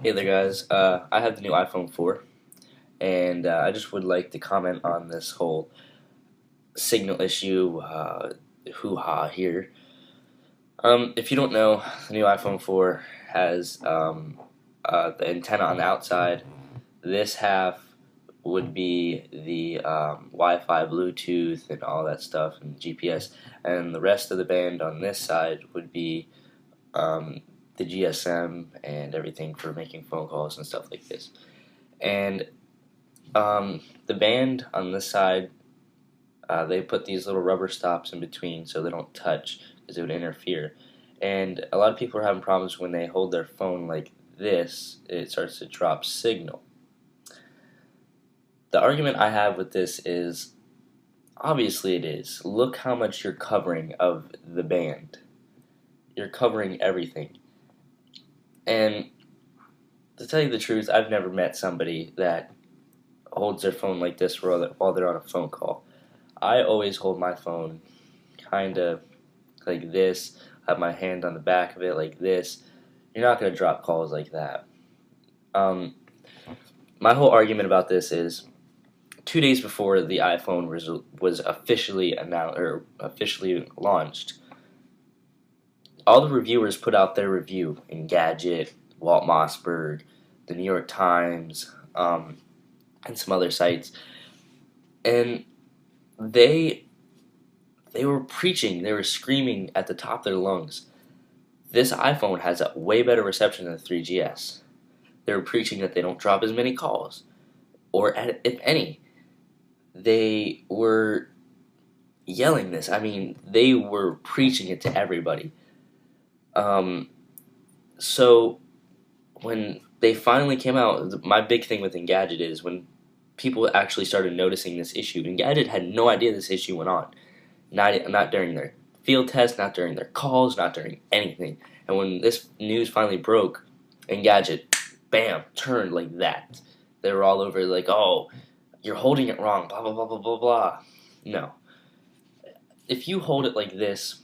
Hey there, guys. I have the new iPhone 4, and I just would like to comment on this whole signal issue, hoo-ha here. If you don't know, the new iPhone 4 has the antenna on the outside. This half would be the Wi-Fi, Bluetooth, and all that stuff, and GPS, and the rest of the band on this side would be um, the GSM and everything for making phone calls and stuff like this. And the band on this side, they put these little rubber stops in between so they don't touch because it would interfere. And a lot of people are having problems when they hold their phone like this, it starts to drop signal. The argument I have with this is, obviously it is. Look how much you're covering of the band. You're covering everything. And to tell you the truth, I've never met somebody that holds their phone like this while they're on a phone call. I always hold my phone kind of like this, have my hand on the back of it like this. You're not going to drop calls like that. My whole argument about this is 2 days before the iPhone was officially announced or officially launched, all the reviewers put out their review in Gadget, Walt Mossberg, the New York Times, and some other sites, and they were preaching, they were screaming at the top of their lungs, this iPhone has a way better reception than the 3GS. They were preaching that they don't drop as many calls, or if any. They were yelling this. I mean, they were preaching it to everybody. So when they finally came out, my big thing with Engadget is when people actually started noticing this issue. Engadget had no idea this issue went on. Not during their field test, not during their calls, not during anything. And when this news finally broke, Engadget, bam, turned like that. They were all over like, oh, you're holding it wrong, blah, blah, blah, blah, blah, blah. No. If you hold it like this,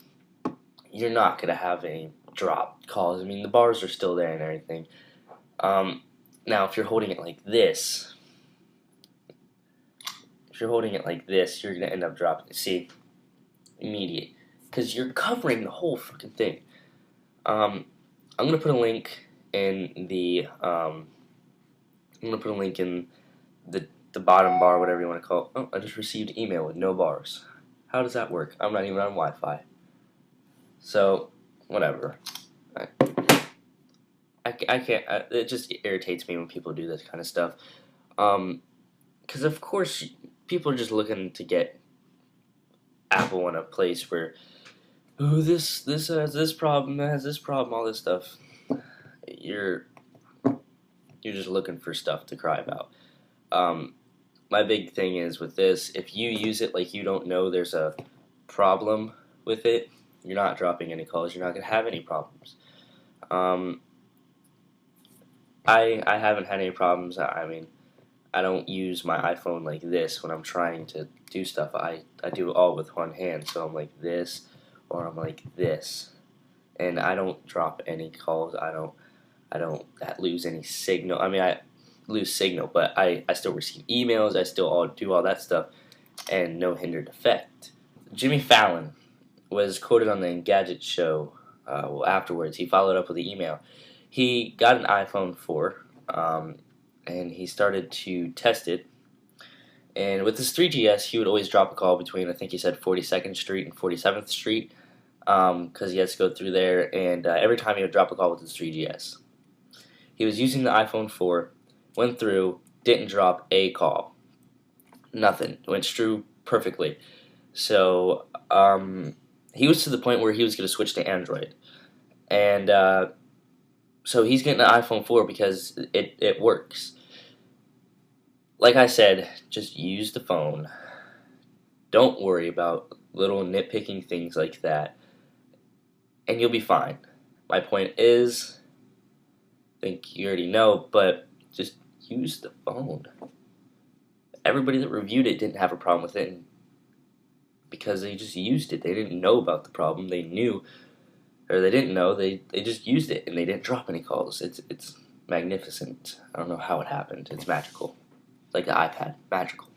you're not going to have any drop calls. I mean, the bars are still there and everything. Now, if you're holding it like this, you're going to end up dropping. See, immediate. Because you're covering the whole fucking thing. I'm going to put a link in the, the bottom bar, whatever you want to call it. Oh, I just received email with no bars. How does that work? I'm not even on Wi-Fi. So, whatever. I can't, it just irritates me when people do this kind of stuff. Because of course, people are just looking to get Apple in a place where, oh, this has this problem, that has this problem, all this stuff. You're just looking for stuff to cry about. My big thing is with this, if you use it like you don't know there's a problem with it, you're not dropping any calls, you're not going to have any problems. I haven't had any problems. I mean, I don't use my iPhone like this when I'm trying to do stuff. I do it all with one hand, so I'm like this, or I'm like this. And I don't drop any calls, I don't lose any signal. I mean, I lose signal, but I still receive emails, I still do all that stuff, and no hindered effect. Jimmy Fallon was quoted on the Engadget show. Afterwards, he followed up with the email. He got an iPhone 4, and he started to test it. And with his 3GS, he would always drop a call between, I think he said 42nd Street and 47th Street, because he has to go through there, and every time he would drop a call with his 3GS. He was using the iPhone 4, went through, didn't drop a call. Nothing. Went through perfectly. So, he was to the point where he was going to switch to Android. And so he's getting an iPhone 4 because it works. Like I said, just use the phone. Don't worry about little nitpicking things like that, and you'll be fine. My point is, I think you already know, but just use the phone. Everybody that reviewed it didn't have a problem with it because they just used it. They didn't know about the problem. They knew, or they didn't know. They just used it and they didn't drop any calls. It's magnificent. I don't know how it happened. It's magical. Like the iPad. Magical.